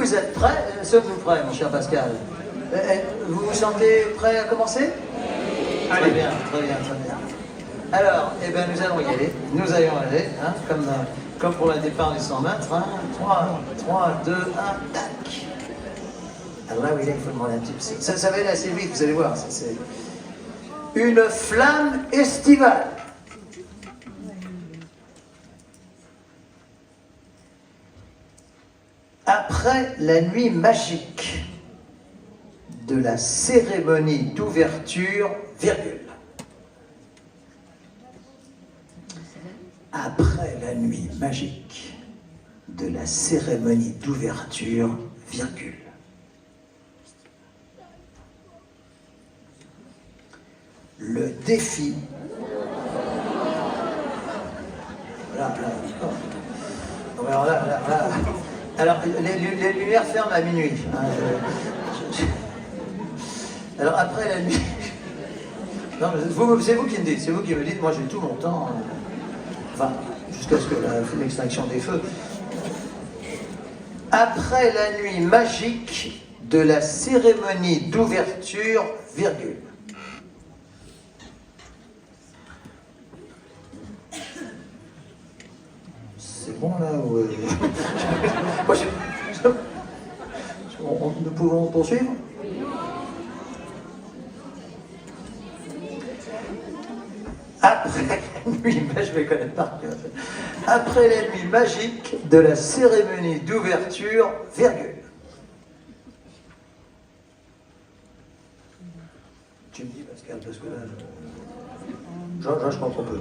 Vous êtes prêts? Sommes-nous prêts, mon cher Pascal? Vous vous sentez prêts à commencer? Allez, bien, très bien, très bien. Alors, eh bien, nous allons y aller. Nous allons y aller, hein, comme pour le départ du 100 mètres. Hein. 3, 2, 1, tac. Alors là, oui, il faut demander un petit peu. Ça va aller assez vite, vous allez voir. C'est une flamme estivale. Après la nuit magique de la cérémonie d'ouverture, virgule. Après la nuit magique de la cérémonie d'ouverture, virgule. Le défi. Alors, les lumières ferment à minuit. Hein, Alors, après la nuit... Non, c'est vous qui me dites, c'est vous qui me dites, moi j'ai tout mon temps. Enfin, jusqu'à ce que l'extinction des feux. Après la nuit magique de la cérémonie d'ouverture, virgule. C'est bon là ou... Nous pouvons poursuivre? Après la nuit, je vais connaître par cœur. Après la nuit magique de la cérémonie d'ouverture, virgule. Tu me dis, Pascal, parce que là, je comprends peu.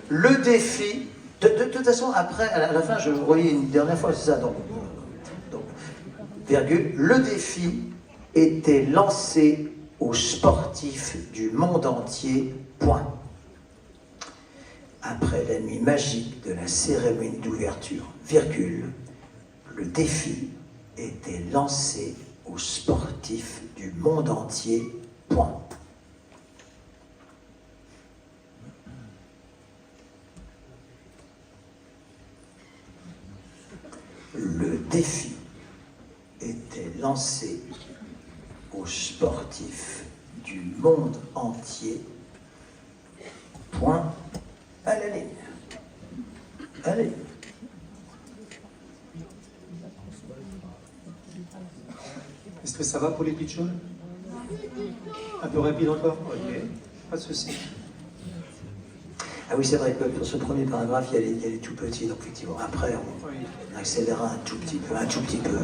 Le défi, de toute façon, après, à la fin, je voyais une dernière fois, c'est ça, donc, virgule, le défi était lancé aux sportifs du monde entier, point. Après la nuit magique de la cérémonie d'ouverture, virgule, le défi était lancé aux sportifs du monde entier, point. Le défi était lancé aux sportifs du monde entier, point. À la ligne. Allez. Est-ce que ça va pour les pitchouns? Un peu rapide encore? Ok, pas de souci. Ah oui, c'est vrai que pour ce premier paragraphe, il y a les tout petits, donc effectivement, après, on accélérera un tout petit peu, un tout petit peu.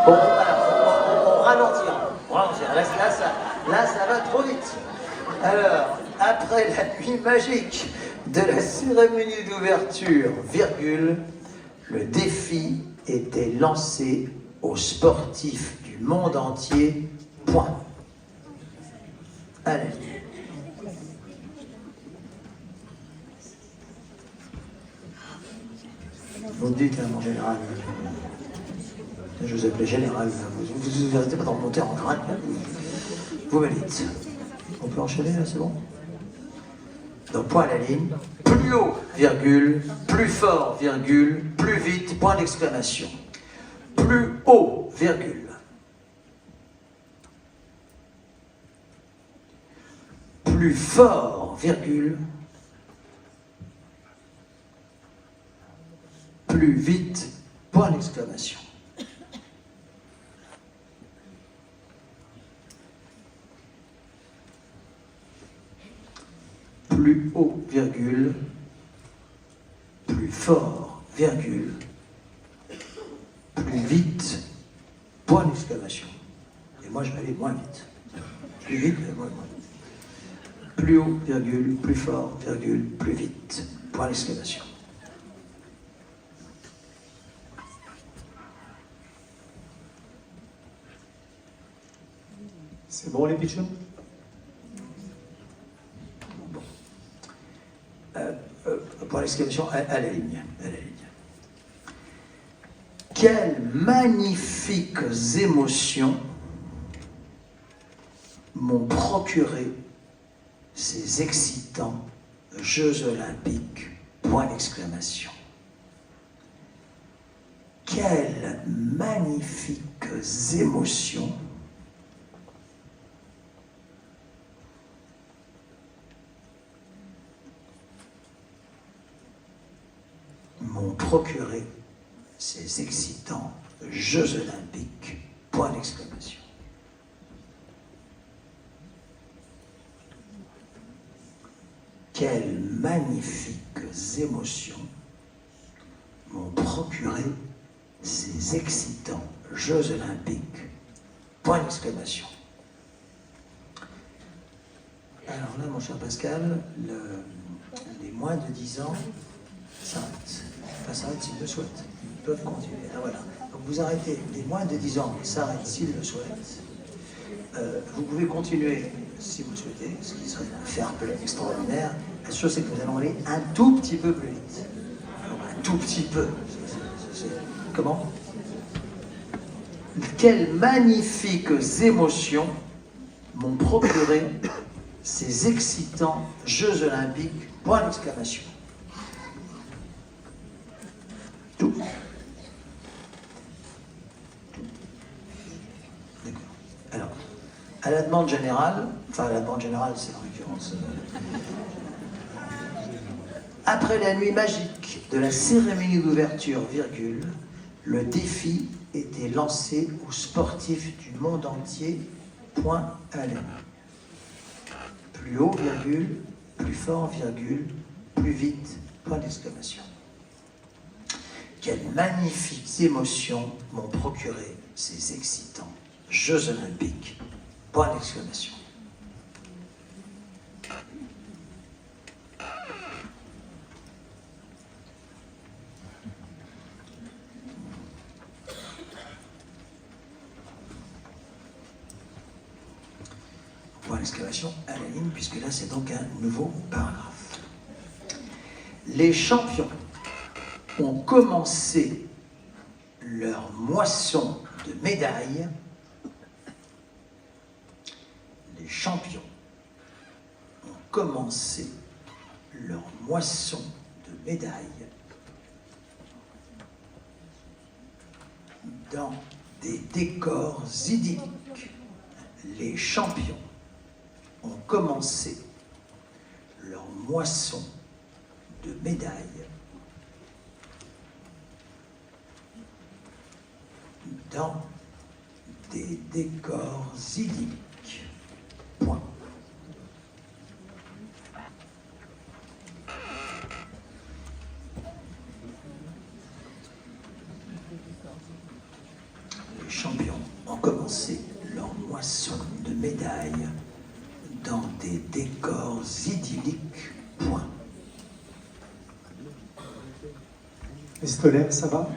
Bon, alors, on ralentira. Là, ça va trop vite. Alors, après la nuit magique de la cérémonie d'ouverture, virgule, le défi était lancé aux sportifs du monde entier, point. Allez. Vous me dites, mon général, je vous appelle général, vous arrêtez pas d'en monter en grade, vous me dites. On peut enchaîner là, c'est bon? Donc point à la ligne, plus haut, virgule, plus fort, virgule, plus vite, point d'exclamation. Plus haut, virgule. Plus fort, virgule. Plus vite, point d'exclamation. Plus haut, virgule, plus fort, virgule, plus vite, point d'exclamation. Et moi, je vais aller moins vite. Plus vite, moins vite. Plus haut, virgule, plus fort, virgule, plus vite, point d'exclamation. C'est bon les pitchouns? Pour l'exclamation à la ligne. Quelles magnifiques émotions m'ont procuré ces excitants Jeux Olympiques, point d'exclamation. quelles magnifiques émotions m'ont procuré ces excitants Jeux Olympiques, point d'exclamation. Quelles magnifiques émotions m'ont procuré ces excitants Jeux Olympiques, point d'exclamation. Alors là, mon cher Pascal, les moins de 10 ans s'arrêtent. Enfin, s'arrêtent s'ils le souhaitent. Ils peuvent continuer. Ah, voilà. Donc vous arrêtez. Les moins de 10 ans s'arrêtent s'ils le souhaitent. Vous pouvez continuer si vous le souhaitez, ce qui serait un fair play extraordinaire. La chose, c'est que nous allons aller un tout petit peu plus vite. Alors, un tout petit peu. Comment? Quelles magnifiques émotions m'ont procuré ces excitants Jeux Olympiques, point d'exclamation. Tout. D'accord. Alors, à la demande générale, enfin à la demande générale, c'est en l'occurrence. Après la nuit magique de la cérémonie d'ouverture, virgule, le défi était lancé aux sportifs du monde entier, point à la ligne. Plus haut, virgule, plus fort, virgule, plus vite, point d'exclamation. Quelles magnifiques émotions m'ont procuré ces excitants Jeux Olympiques, point d'exclamation. Point d'exclamation à la ligne, puisque là c'est donc un nouveau paragraphe. Les champions ont commencé leur moisson de médailles. Les champions ont commencé leur moisson de médailles dans des décors idylliques. Les champions ont commencé leur moisson de médailles dans des décors idylliques. Point. Les champions ont commencé leur moisson de médailles dans des décors idylliques. Point. Estolaire, ça va?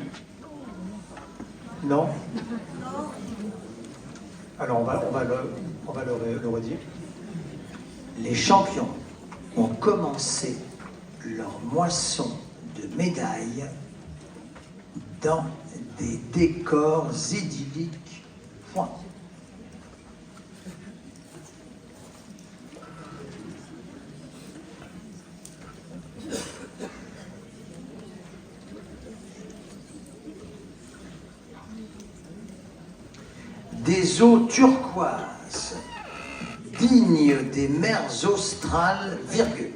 Non? Alors on va le redire. Les champions ont commencé leur moisson de médailles dans des décors idylliques. Point. Des eaux turquoises, dignes des mers australes, virgule.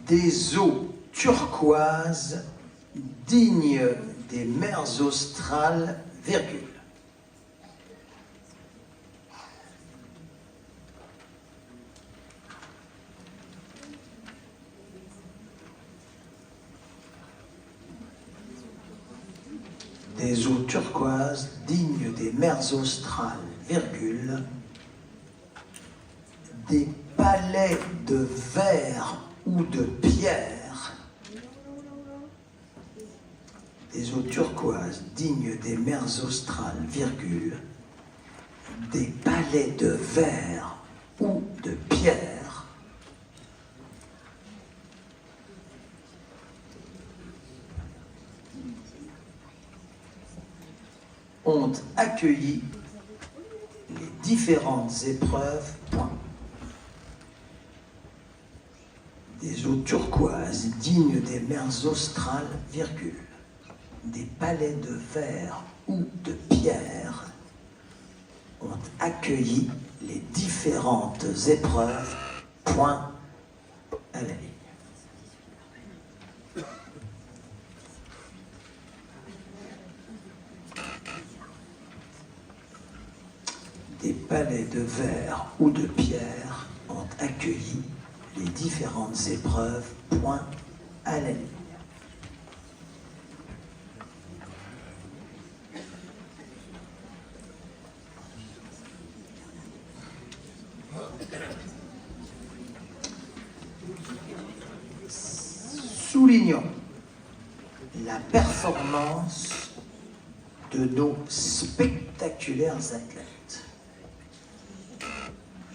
Des eaux turquoises, dignes des mers australes, virgule. Des eaux turquoises, dignes des mers australes, virgule, des palais de verre ou de pierre, des eaux turquoises, dignes des mers australes, virgule, des palais de verre ou de pierre, ont accueilli les différentes épreuves. Point. Des eaux turquoises dignes des mers australes, virgule. Des palais de verre ou de pierre ont accueilli les différentes épreuves, point à la ligne. Des palais de verre ou de pierre ont accueilli les différentes épreuves, point à la ligne. Soulignons la performance de nos spectaculaires athlètes.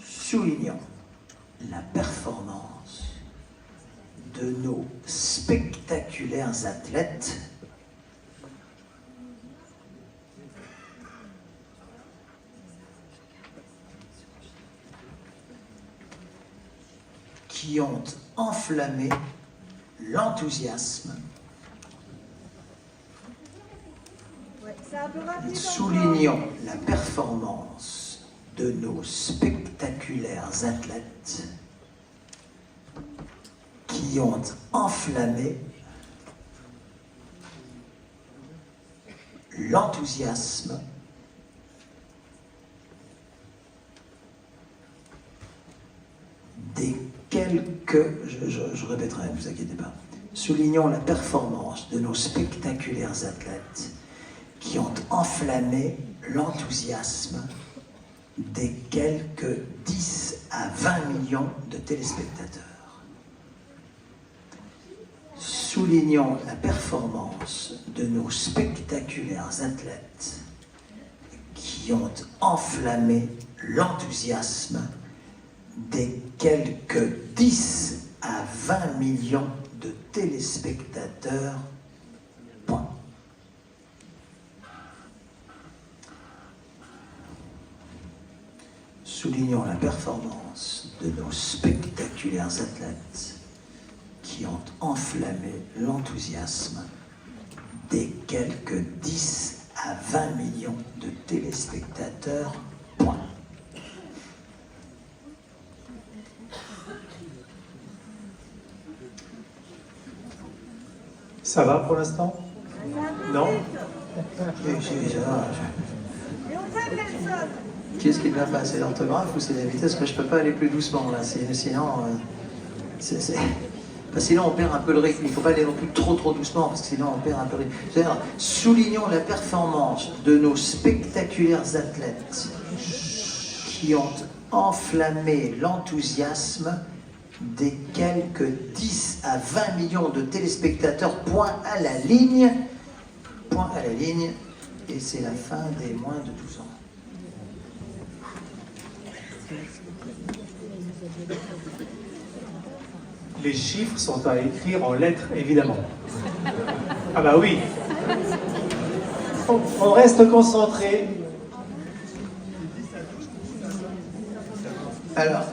Soulignons la performance de nos spectaculaires athlètes qui ont enflammé l'enthousiasme. Soulignons la performance de nos spectaculaires athlètes qui ont enflammé l'enthousiasme des quelques, je répéterai, ne vous inquiétez pas. Soulignons la performance de nos spectaculaires athlètes qui ont enflammé l'enthousiasme des quelques 10 à 20 millions de téléspectateurs. Soulignons la performance de nos spectaculaires athlètes qui ont enflammé l'enthousiasme des quelques 10 à 20 millions de téléspectateurs. Point. Soulignons la performance de nos spectaculaires athlètes qui ont enflammé l'enthousiasme des quelques 10 à 20 millions de téléspectateurs. Point. Ça va pour l'instant? Non? Qu'est-ce qui ne va pas? C'est l'orthographe ou c'est la vitesse? Je ne peux pas aller plus doucement là, sinon on perd un peu le rythme. Il ne faut pas aller non plus trop doucement parce que sinon on perd un peu le rythme. C'est-à-dire, soulignons la performance de nos spectaculaires athlètes qui ont enflammé l'enthousiasme des quelques 10 à 20 millions de téléspectateurs, point à la ligne, et c'est la fin des moins de 12 ans. Les chiffres sont à écrire en lettres, évidemment. Ah bah oui. On reste concentré. Alors,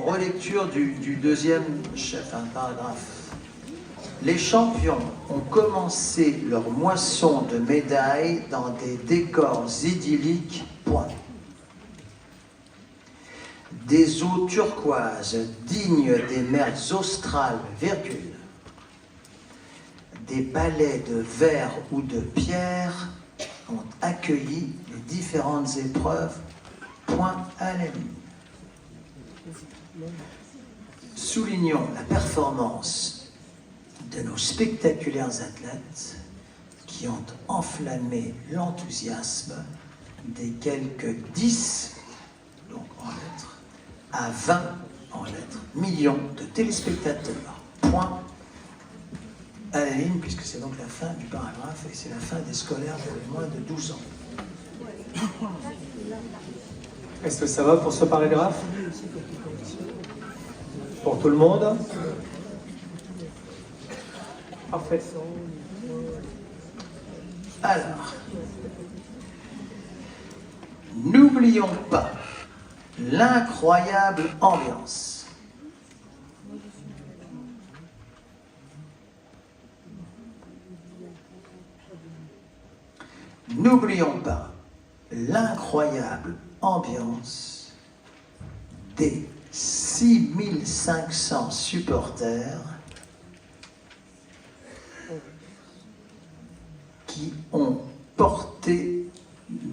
relecture du deuxième paragraphe. Les champions ont commencé leur moisson de médailles dans des décors idylliques, point. Des eaux turquoises dignes des mers australes, virgule. Des palais de verre ou de pierre ont accueilli les différentes épreuves, point à la ligne. Soulignons la performance de nos spectaculaires athlètes qui ont enflammé l'enthousiasme des quelques 10, donc en lettres, à 20 en lettres, millions de téléspectateurs. Point à la ligne, puisque c'est donc la fin du paragraphe et c'est la fin des scolaires de moins de 12 ans. Est-ce que ça va pour ce paragraphe? Pour tout le monde? Parfait. Alors, n'oublions pas l'incroyable ambiance. N'oublions pas l'incroyable ambiance des 6500 supporters qui ont porté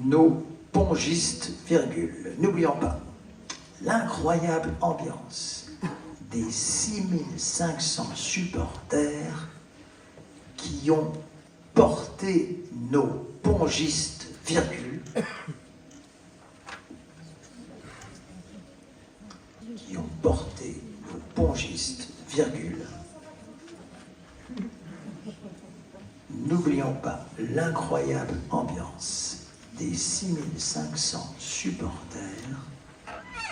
nos pongistes, virgule. N'oublions pas l'incroyable ambiance des 6500 supporters qui ont porté nos pongistes, virgule, qui ont porté nos pongistes, virgule. N'oublions pas l'incroyable ambiance des 6500 supporters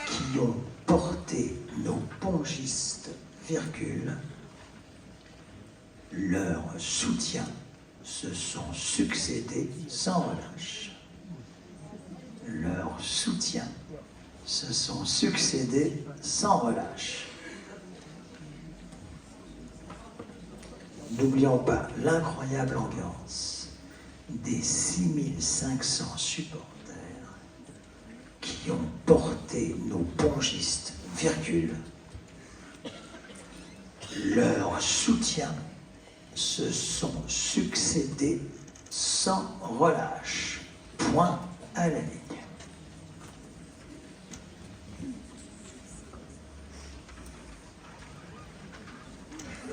qui ont porté nos pongistes, virgule. Leurs soutiens se sont succédés sans relâche. Leurs soutiens se sont succédés sans relâche. N'oublions pas l'incroyable ambiance des 6500 supporters qui ont porté nos pongistes, virgule. Leurs soutiens se sont succédés sans relâche. Point à la ligne.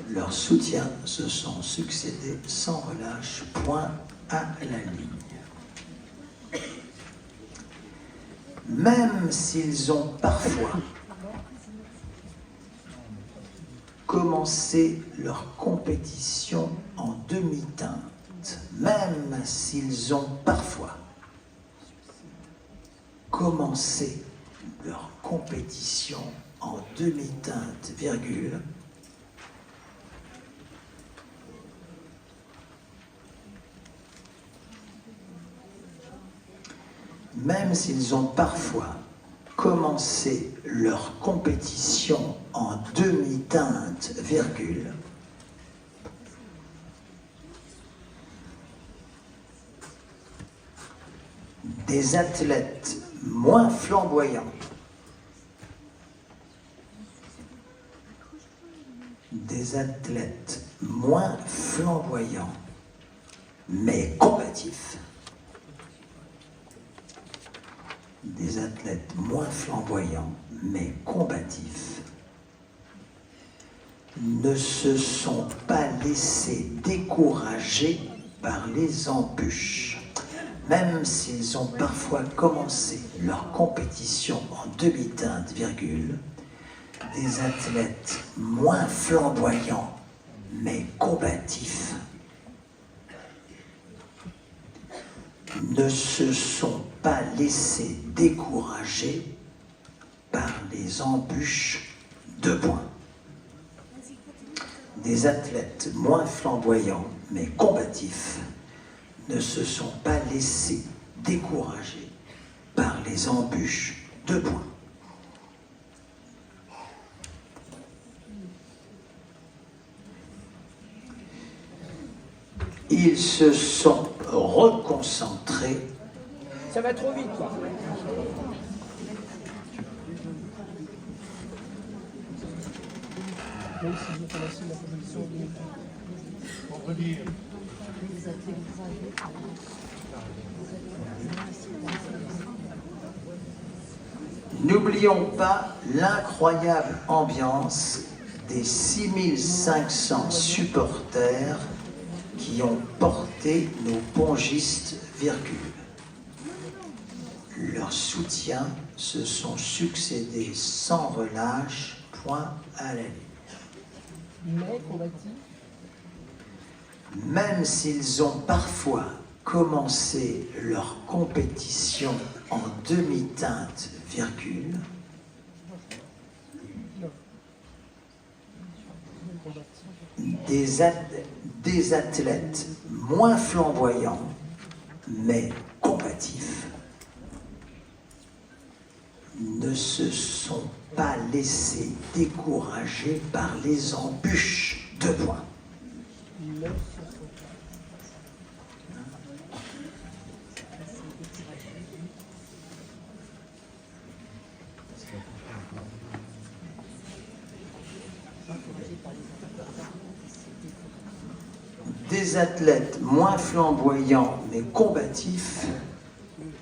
Leurs soutiens se sont succédés sans relâche. Point à la ligne. Même s'ils ont parfois commencé leur compétition en demi-teinte, même s'ils ont parfois commencé leur compétition en demi-teinte, virgule, même s'ils ont parfois commencé leur compétition en demi-teinte, virgule, des athlètes moins flamboyants, des athlètes moins flamboyants, mais combatifs, des athlètes moins flamboyants, mais combatifs, ne se sont pas laissés décourager par les embûches, même s'ils ont parfois commencé leur compétition en demi-teinte, virgule, des athlètes moins flamboyants, mais combatifs, ne se sont pas laissés décourager par les embûches de points. Des athlètes moins flamboyants mais combatifs ne se sont pas laissés décourager par les embûches de points. Ils se sont reconcentrés. Ça va trop vite, quoi. Même si j'ai commencé la position on peut dire. N'oublions pas l'incroyable ambiance des 6500 supporters qui ont porté nos pongistes, virgule. Leurs soutiens se sont succédés sans relâche, point à la ligne. Mais combatifs. Même s'ils ont parfois commencé leur compétition en demi-teinte, virgule, des athlètes moins flamboyants, mais combatifs, ne se pas laissé décourager par les embûches. 2 points. Des athlètes moins flamboyants mais combatifs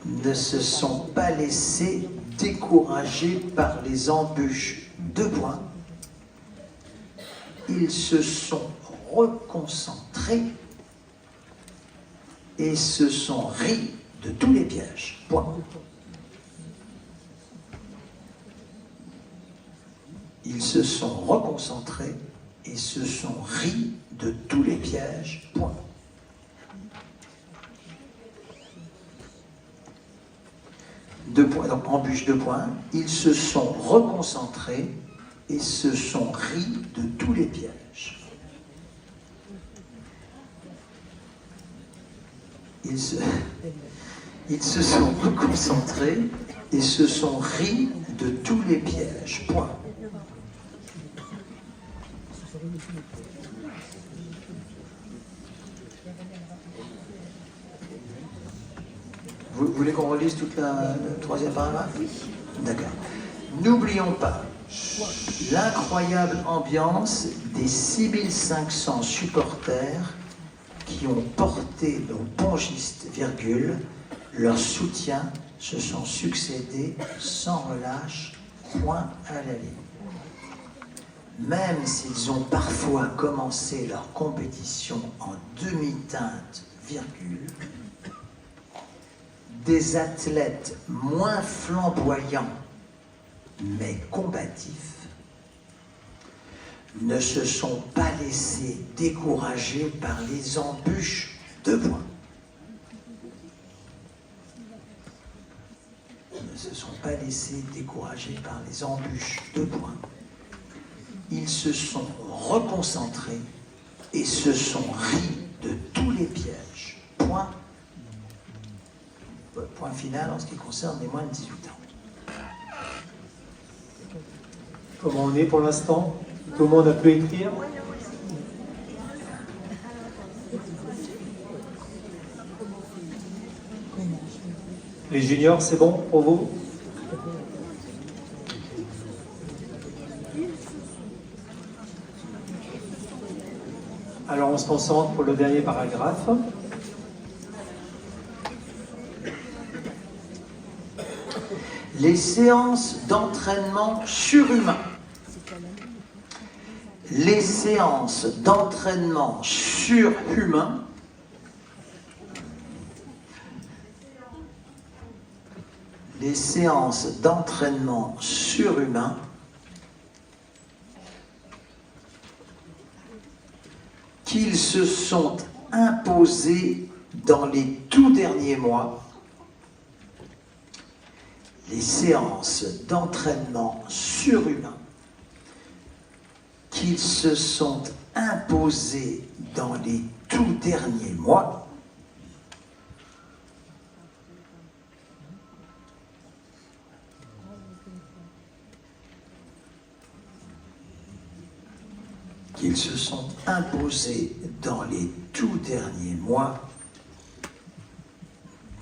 ne se sont pas laissés décourager par les embûches. 2 points. Ils se sont reconcentrés et se sont ris de tous les pièges. Point. Ils se sont reconcentrés et se sont ris de tous les pièges. Point. Deux points, donc embûche 2 points. Ils se sont reconcentrés et se sont ris de tous les pièges. Ils se sont reconcentrés et se sont ris de tous les pièges. Point. Vous voulez qu'on relise toute le 3e paragraphe? Oui. D'accord. N'oublions pas l'incroyable ambiance des 6500 supporters qui ont porté nos pongistes, leur soutien se sont succédés sans relâche, point à la ligne. Même s'ils ont parfois commencé leur compétition en demi-teinte, des athlètes moins flamboyants mais combatifs ne se sont pas laissés décourager par les embûches. 2 points. Ne se sont pas laissés décourager par les embûches. 2 points. Ils se sont reconcentrés et se sont ris de tous les pièges. Point. Point final en ce qui concerne les moins de 18 ans. Comment on est pour l'instant? Tout le monde a pu écrire? Les juniors, c'est bon pour vous? Alors on se concentre pour le dernier paragraphe. Les séances d'entraînement surhumain. Les séances d'entraînement surhumain qu'ils se sont imposés dans les tout derniers mois. Les séances d'entraînement surhumain qu'ils se sont imposées dans les tout derniers mois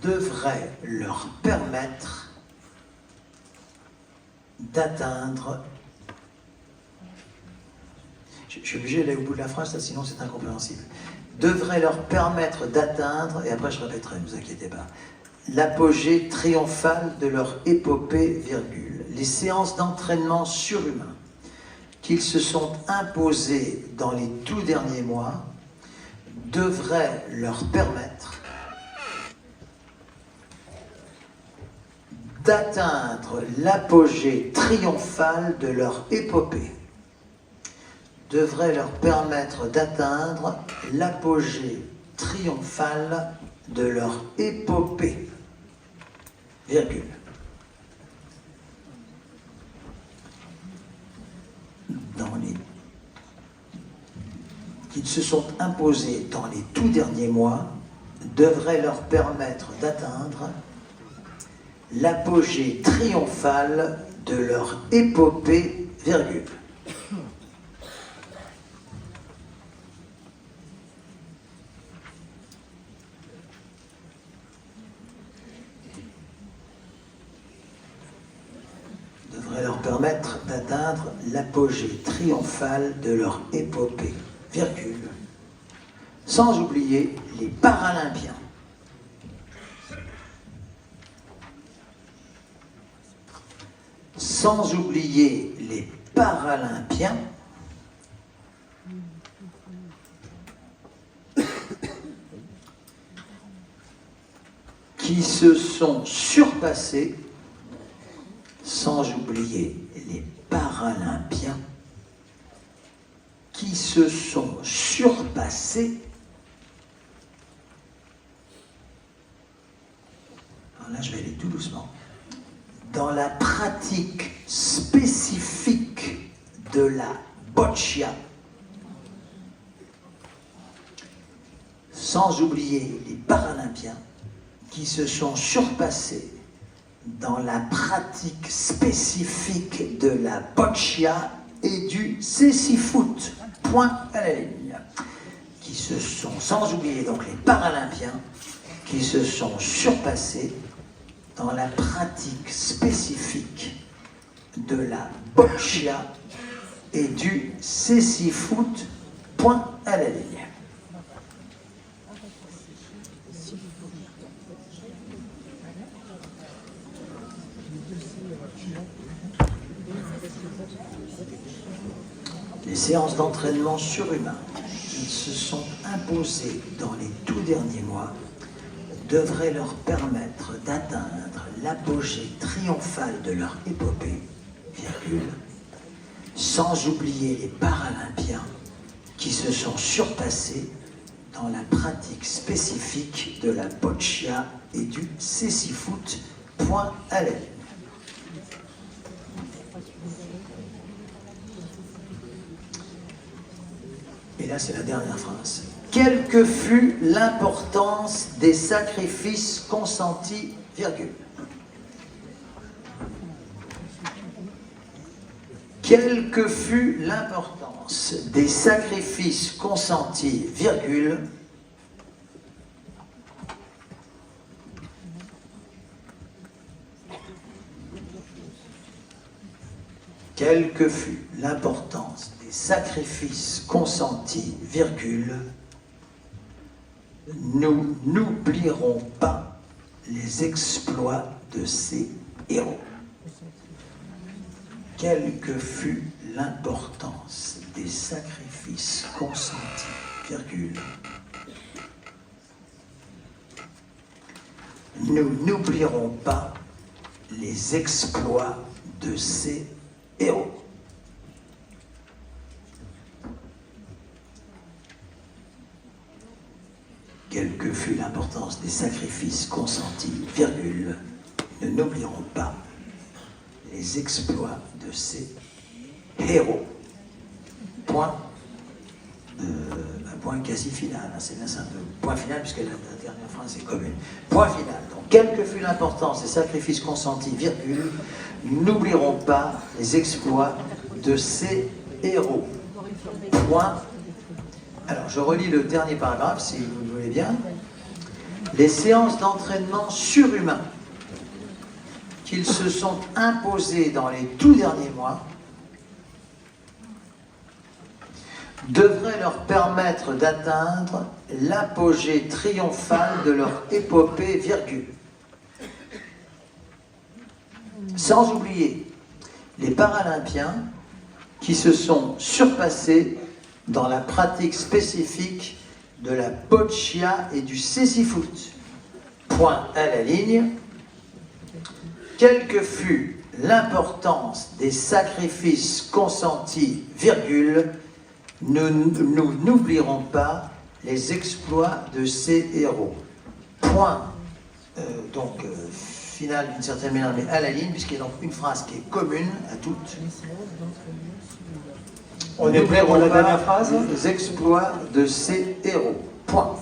devraient leur permettre d'atteindre... Je suis obligé d'aller au bout de la phrase, sinon c'est incompréhensible. Devrait leur permettre d'atteindre, et après je répéterai, ne vous inquiétez pas, l'apogée triomphale de leur épopée, les séances d'entraînement surhumain qu'ils se sont imposées dans les tout derniers mois devraient leur permettre d'atteindre l'apogée triomphale de leur épopée. Devrait leur permettre d'atteindre l'apogée triomphale de leur épopée. Qu'ils se sont imposés dans les tout derniers mois devrait leur permettre d'atteindre l'apogée triomphale de leur épopée, virgule. Devrait leur permettre d'atteindre l'apogée triomphale de leur épopée, virgule. Sans oublier les Paralympiens. Sans oublier les Paralympiens qui se sont surpassés, sans oublier les Paralympiens qui se sont surpassés. Alors là, je vais aller tout doucement. Dans la pratique spécifique de la boccia, sans oublier les Paralympiens qui se sont surpassés dans la pratique spécifique de la boccia et du cécifoot, point à la ligne, qui se sont, sans oublier donc les Paralympiens, qui se sont surpassés dans la pratique spécifique de la boccia et du cécifoot, point à la ligne. Les séances d'entraînement surhumains qui se sont imposées dans les tout derniers mois devraient leur permettre d'atteindre l'apogée triomphale de leur épopée, virgule, sans oublier les Paralympiens qui se sont surpassés dans la pratique spécifique de la boccia et du cécifoot, point à la ligne. Et là, c'est la dernière phrase. Quelle que fût l'importance des sacrifices consentis, virgule. Quelle que fût l'importance des sacrifices consentis, virgule, quelle que fût l'importance des sacrifices consentis, virgule, nous n'oublierons pas les exploits de ces héros. Quelle que fût l'importance des sacrifices consentis, virgule, nous n'oublierons pas les exploits de ces héros. Quelle que fût l'importance des sacrifices consentis, virgule, ne n'oublierons pas les exploits de ces héros. Point. Un point quasi final, hein, c'est un peu point final puisque la dernière phrase est commune. Point final. Donc, quelle que fût l'importance des sacrifices consentis, virgule, n'oublierons pas les exploits de ces héros. Point. Alors, je relis le dernier paragraphe, si vous le voulez bien. Les séances d'entraînement surhumains qu'ils se sont imposées dans les tout derniers mois devraient leur permettre d'atteindre l'apogée triomphale de leur épopée, virgule. Sans oublier les Paralympiens qui se sont surpassés dans la pratique spécifique de la boccia et du cécifoot. Point à la ligne. Quelle que fût l'importance des sacrifices consentis, virgule, nous n'oublierons pas les exploits de ces héros. Point, final d'une certaine manière, mais à la ligne, puisqu'il y a donc une phrase qui est commune à toutes. On est prêt pour la dernière phrase. Les exploits de ces héros. Point.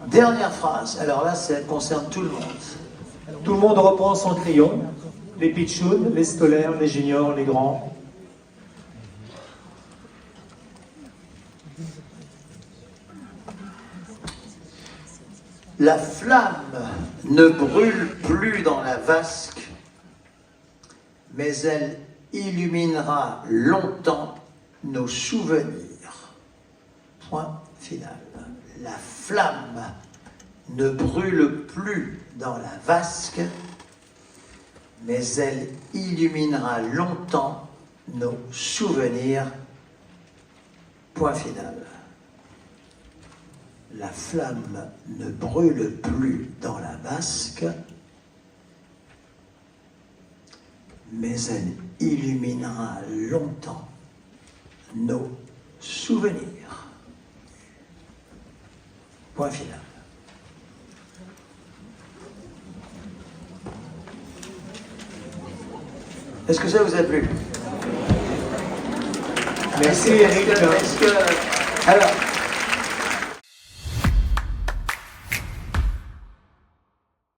Dernière phrase. Alors là, ça concerne tout le monde. Tout le monde reprend son crayon. Les pitchouns, les scolaires, les juniors, les grands. La flamme ne brûle plus dans la vasque, mais elle illuminera longtemps nos souvenirs. Point final. La flamme ne brûle plus dans la vasque, mais elle illuminera longtemps nos souvenirs. Point final. La flamme ne brûle plus dans la vasque, mais elle illuminera longtemps nos souvenirs. Point final. Est-ce que ça vous a plu? Merci Eric. Alors,